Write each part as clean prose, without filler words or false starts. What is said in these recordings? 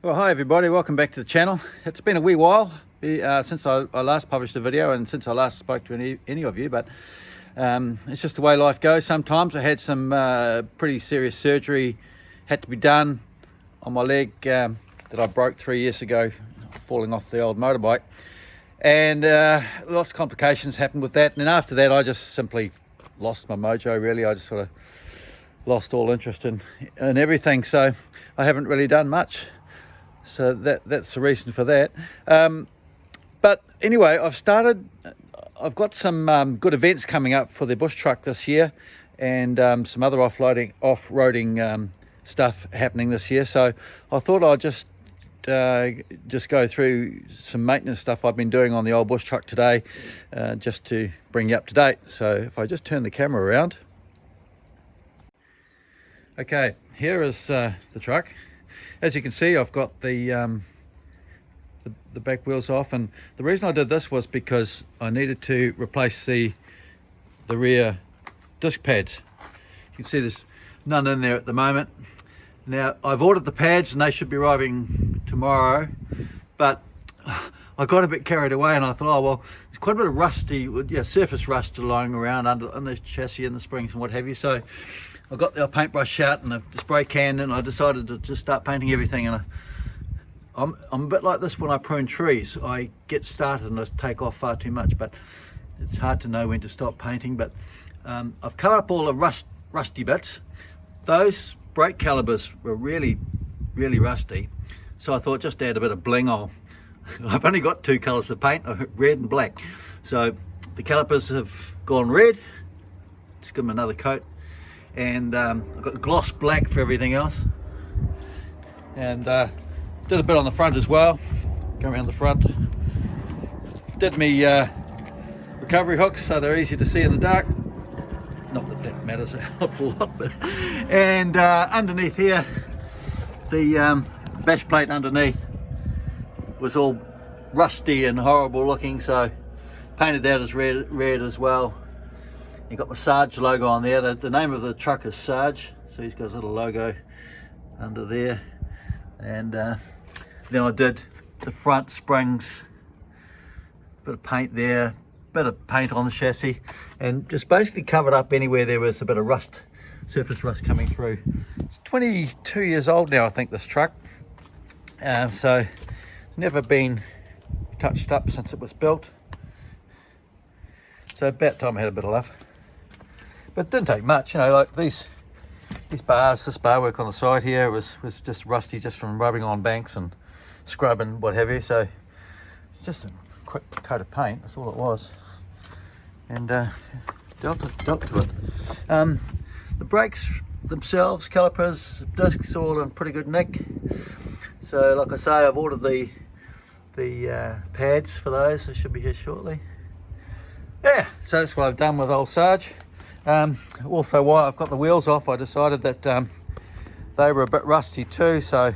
Well, hi everybody, welcome back to the channel. It's been a wee while since I last published a video and since I last spoke to any of you, but it's just the way life goes sometimes. I had some pretty serious surgery had to be done on my leg that I broke 3 years ago, falling off the old motorbike, and lots of complications happened with that. And then after that I just simply lost my mojo, really. I just sort of lost all interest in everything, so I haven't really done much. So that's the reason for that. But anyway, I've got some good events coming up for the bush truck this year, and some other off-roading stuff happening this year. So I thought I'd just go through some maintenance stuff I've been doing on the old bush truck today, just to bring you up to date. So if I just turn the camera around. Okay, here is the truck. As you can see, I've got the back wheels off, and the reason I did this was because I needed to replace the rear disc pads. You can see there's none in there at the moment. Now I've ordered the pads and they should be arriving tomorrow, but I got a bit carried away and I thought, oh well, there's quite a bit of rusty, surface rust lying around under the chassis and the springs and what have you. So I got the paintbrush out and the spray can, and I decided to just start painting everything. And I'm a bit like this when I prune trees. I get started and I take off far too much, but it's hard to know when to stop painting. But I've covered up all the rusty bits. Those brake calipers were really rusty, so I thought just add a bit of bling on. I've only got two colours of paint, red and black. So the calipers have gone red. Just give them another coat. And I've got gloss black for everything else, and did a bit on the front as well. Go around the front, did me recovery hooks so they're easy to see in the dark. Not that that matters a whole lot, but and underneath here, the bash plate underneath was all rusty and horrible looking, so painted that as red as well. You got the Sarge logo on there. The name of the truck is Sarge, so he's got his little logo under there. And then I did the front springs, bit of paint there, bit of paint on the chassis, and just basically covered up anywhere there was a bit of rust, surface rust coming through. It's 22 years old now, I think, this truck. So it's never been touched up since it was built. So about time I had a bit of love. But it didn't take much, you know, like these bars, this bar work on the side here was just rusty just from rubbing on banks and scrubbing, what have you. So just a quick coat of paint, that's all it was. And dealt to it. The brakes themselves, calipers, discs, all in pretty good nick. So like I say, I've ordered the pads for those. They should be here shortly. Yeah, so that's what I've done with old Sarge. Also, while I've got the wheels off, I decided that they were a bit rusty too, so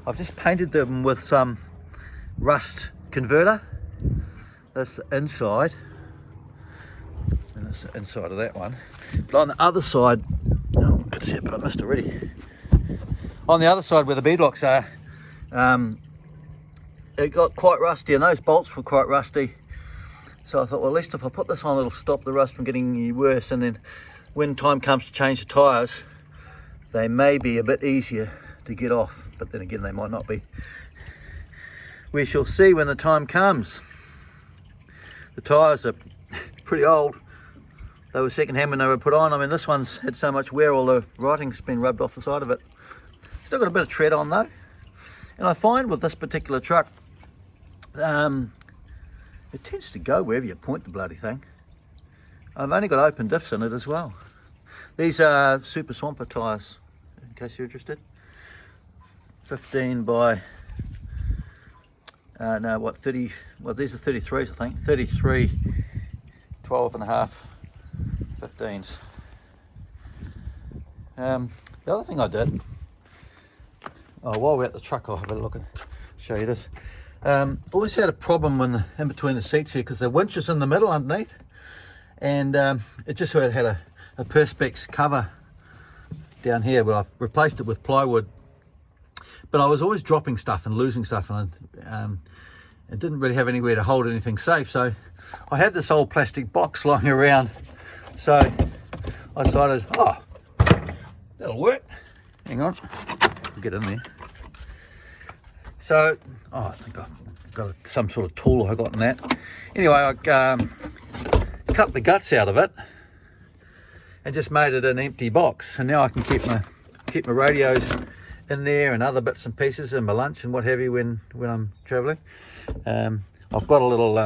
I've just painted them with some rust converter. That's the inside, and that's the inside of that one. But on the other side, oh, I could see it, but I missed it already. On the other side where the beadlocks are, it got quite rusty, and those bolts were quite rusty. So I thought, well, at least if I put this on, it'll stop the rust from getting any worse. And then when time comes to change the tyres, they may be a bit easier to get off. But then again, they might not be. We shall see when the time comes. The tyres are pretty old. They were second hand when they were put on. I mean, this one's had so much wear, all the writing's been rubbed off the side of it. Still got a bit of tread on though. And I find with this particular truck, it tends to go wherever you point the bloody thing. I've only got open diffs in it as well. These are Super Swamper tyres, in case you're interested. 15 by, no, what, 30, well, these are 33s, I think. 33, 12 and a half, 15s. The other thing I did, while we're at the truck, I'll have a look and show you this. Always had a problem in between the seats here, because the winch is in the middle underneath, and it just had a perspex cover down here, but I've replaced it with plywood but I was always dropping stuff and losing stuff, and I didn't really have anywhere to hold anything safe. So I had this old plastic box lying around, so I decided, oh, that'll work. Hang on, I'll get in there. So, oh, I think I've got some sort of tool I got in that. Anyway, I cut the guts out of it and just made it an empty box, and now I can keep my radios in there and other bits and pieces and my lunch and what have you when I'm traveling. I've got a little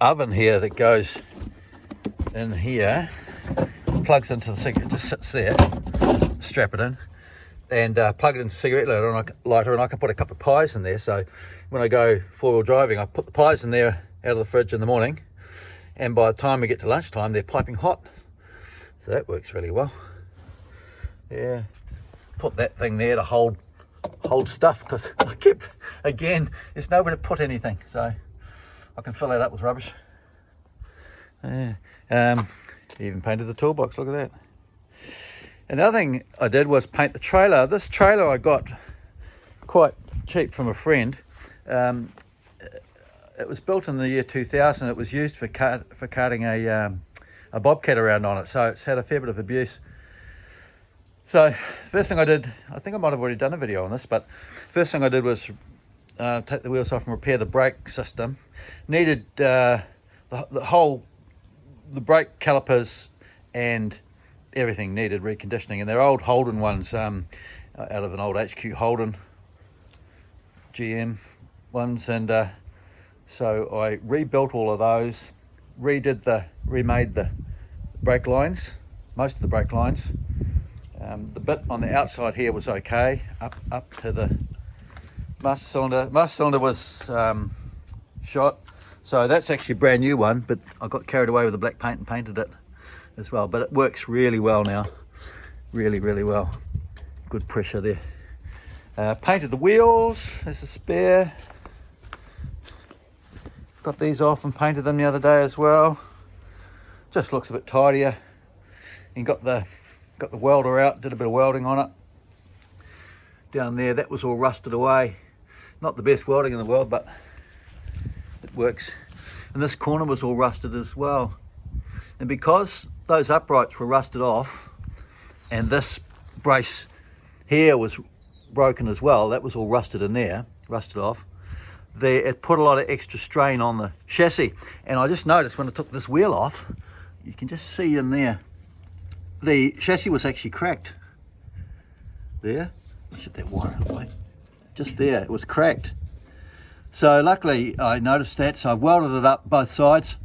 oven here that goes in here, plugs into the cigarette, just sits there, strap it in, and plug it into the cigarette lighter, and I can put a couple of pies in there. So when I go four-wheel driving, I put the pies in there out of the fridge in the morning, and by the time we get to lunchtime, they're piping hot. So that works really well. Yeah, put that thing there to hold stuff, because I kept, again, there's nowhere to put anything, so I can fill that up with rubbish. Yeah. Even painted the toolbox, look at that. Another thing I did was paint the trailer. This trailer I got quite cheap from a friend. It was built in the year 2000. It was used for carting a bobcat around on it, so it's had a fair bit of abuse. So first thing I did, I think I might have already done a video on this, but first thing I did was take the wheels off and repair the brake system. Needed the brake calipers and everything needed reconditioning, and they're old Holden ones, out of an old HQ Holden GM ones, and so I rebuilt all of those, remade the brake lines, most of the brake lines. The bit on the outside here was okay, up to the master cylinder. Master cylinder was shot, so that's actually a brand new one, but I got carried away with the black paint and painted it as well. But it works really well now, really well. Good pressure there. Painted the wheels, there's a spare. Got these off and painted them the other day as well. Just looks a bit tidier. And got the welder out, did a bit of welding on it. Down there, that was all rusted away. Not the best welding in the world, but it works. And this corner was all rusted as well. And because those uprights were rusted off, and this brace here was broken as well, that was all rusted in there, rusted off. It put a lot of extra strain on the chassis. And I just noticed when I took this wheel off, you can just see in there, the chassis was actually cracked. There, shut that wire away. Just there, it was cracked. So luckily I noticed that, so I welded it up both sides.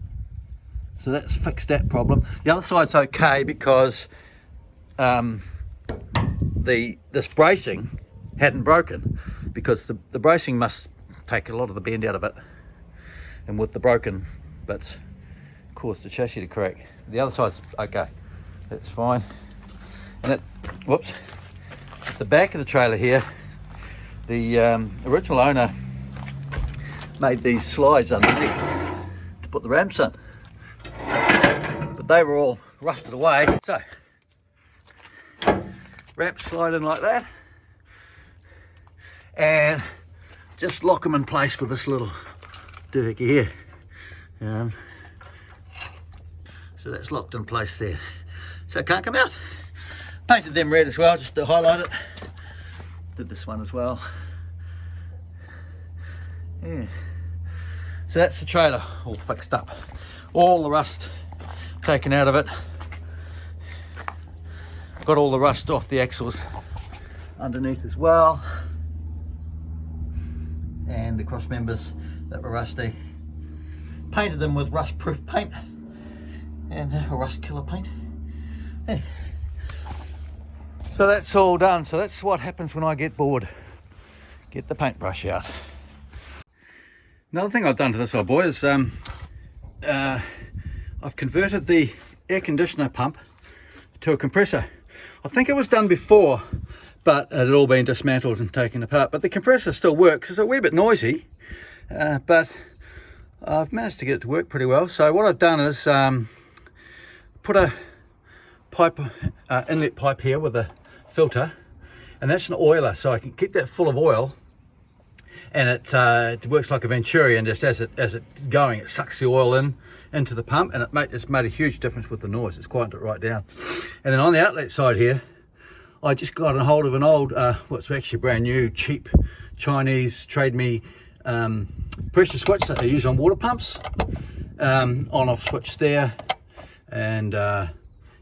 So that's fixed that problem. The other side's okay because this bracing hadn't broken, because the bracing must take a lot of the bend out of it, and with the broken bits caused the chassis to crack. The other side's okay, that's fine. And at the back of the trailer here, the original owner made these slides underneath to put the ramps in, but they were all rusted away. So ramps slide in like that, and just lock them in place with this little doohickey here. So that's locked in place there, so it can't come out. Painted them red as well, just to highlight it. Did this one as well. Yeah. So that's the trailer all fixed up. All the rust taken out of it. Got all the rust off the axles underneath as well. And the cross members that were rusty. Painted them with rust proof paint and rust killer paint. Yeah. So that's all done. So that's what happens when I get bored. Get the paintbrush out. Another thing I've done to this old boy is I've converted the air conditioner pump to a compressor. I think it was done before, but it had all been dismantled and taken apart. But the compressor still works. It's a wee bit noisy, but I've managed to get it to work pretty well. So what I've done is put a pipe, inlet pipe here with a filter, and that's an oiler, so I can keep that full of oil, and it works like a Venturi, and just as it's going, it sucks the oil into the pump, and it's made a huge difference with the noise. It's quieted it right down. And then on the outlet side here, I just got a hold of an old, what's actually brand new, cheap Chinese Trade Me pressure switch that they use on water pumps. On-off switch there, and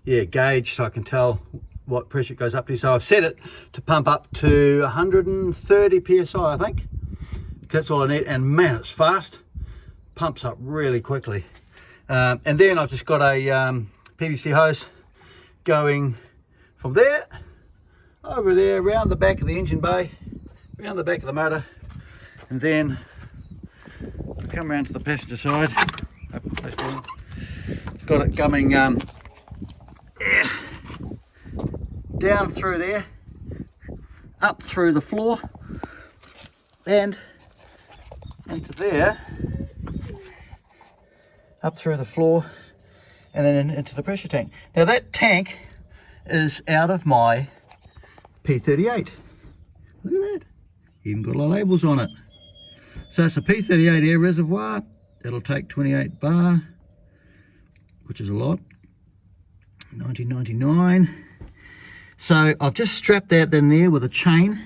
yeah, gauge, so I can tell what pressure it goes up to. So I've set it to pump up to 130 psi, I think. That's all I need, and man, it's fast. Pumps up really quickly. And then I've just got a PVC hose going from there over there, around the back of the engine bay, around the back of the motor, and then come around to the passenger side. Got it coming down through there, up through the floor, and into there, up through the floor, and then into the pressure tank. Now that tank is out of my P38. Look at that, even got a lot of labels on it. So it's a P38 air reservoir. It'll take 28 bar, which is a lot, 1999. So I've just strapped that in there with a chain,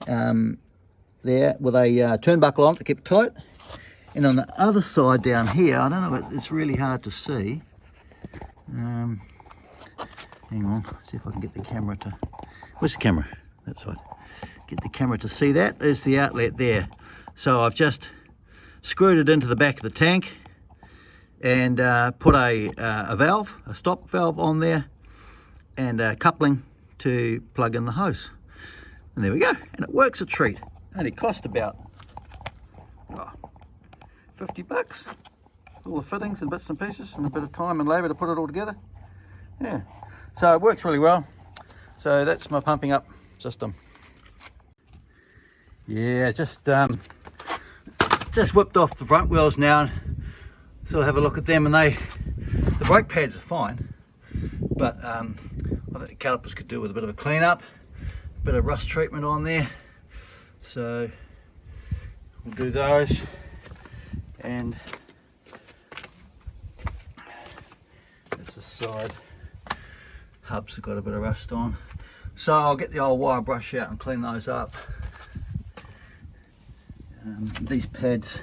there with a turnbuckle on to keep it tight. And on the other side down here, I don't know, it's really hard to see. Hang on, see if I can get the camera to, where's the camera? That side. Get the camera to see that. There's the outlet there. So I've just screwed it into the back of the tank and put a valve, a stop valve on there, and a coupling to plug in the hose. And there we go, and it works a treat. Only cost about 50 bucks. All the fittings and bits and pieces, and a bit of time and labour to put it all together. Yeah, so it works really well. So that's my pumping up system. Yeah, just whipped off the front wheels now, so I'll have a look at them, and the brake pads are fine, but I think the calipers could do with a bit of a clean up, a bit of rust treatment on there, so we'll do those. And that's the side hubs have got a bit of rust on, so I'll get the old wire brush out and clean those up. These pads,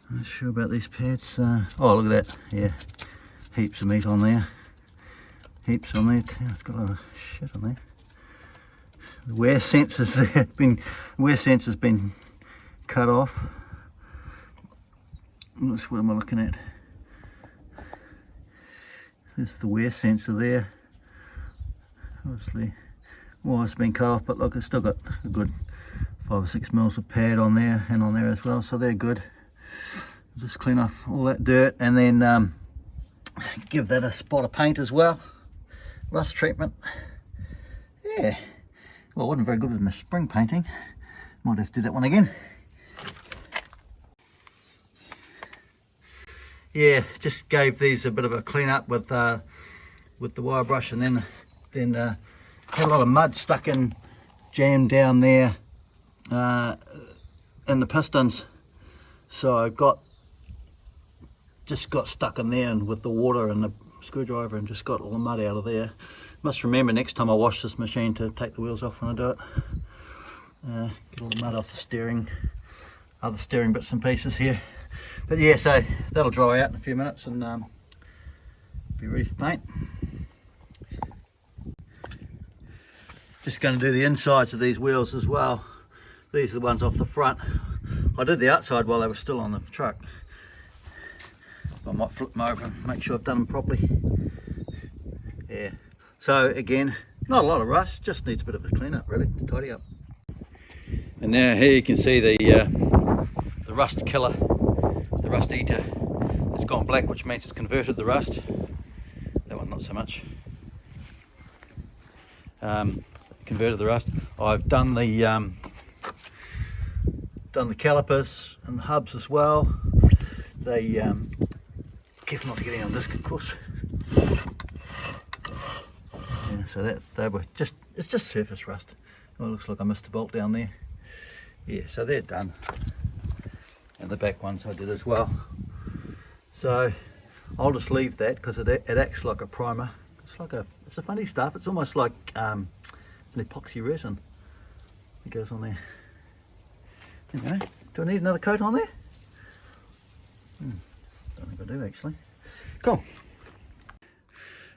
I'm not sure about these pads. Oh, look at that, yeah, heaps of meat on there, heaps on there too. It's got a lot of shit on there. The wear sensor's there, wear sensor's been cut off. That's what am I looking at? There's the wear sensor there. Obviously, wire's been cut off, but look, it's still got a good 5 or 6 mils of pad on there and on there as well, so they're good. Just clean off all that dirt, and then give that a spot of paint as well, rust treatment. Yeah, well, it wasn't very good with my spring painting, might have to do that one again. Yeah, just gave these a bit of a clean up with the wire brush, and then had a lot of mud stuck in, jammed down there in the pistons, so I just got stuck in there, and with the water and the screwdriver, and just got all the mud out of there. Must remember next time I wash this machine to take the wheels off when I do it. Get all the mud off the steering, other steering bits and pieces here. But yeah, so that'll dry out in a few minutes and be ready for paint. Just going to do the insides of these wheels as well. These are the ones off the front. I did the outside while they were still on the truck. I might flip them over and make sure I've done them properly. Yeah, so again, not a lot of rust, just needs a bit of a clean up really, to tidy up. And now here you can see the rust killer, the rust eater. It's gone black, which means it's converted the rust. That one not so much. Converted the rust. I've done the calipers and the hubs as well. They careful not to get any on disc, of course. Yeah, so it's just surface rust. Oh, it looks like I missed a bolt down there. Yeah, so they're done. And the back ones I did as well. So I'll just leave that because it acts like a primer. It's a funny stuff. It's almost like an epoxy resin. It goes on there. Anyway, do I need another coat on there? Don't think I do actually. Cool.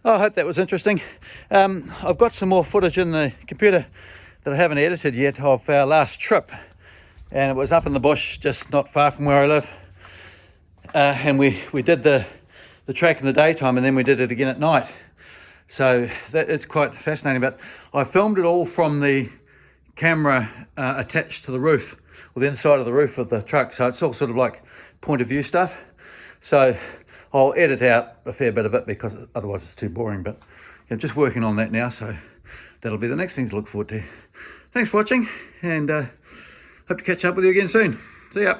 Oh, I hope that was interesting. I've got some more footage in the computer that I haven't edited yet of our last trip, and it was up in the bush just not far from where I live, and we did the track in the daytime and then we did it again at night. So it's quite fascinating, but I filmed it all from the camera attached to the roof, or the inside of the roof of the truck, so it's all sort of like point of view stuff. So I'll edit out a fair bit of it because otherwise it's too boring, but I'm just working on that now, so that'll be the next thing to look forward to. Thanks for watching, and hope to catch up with you again soon. See ya.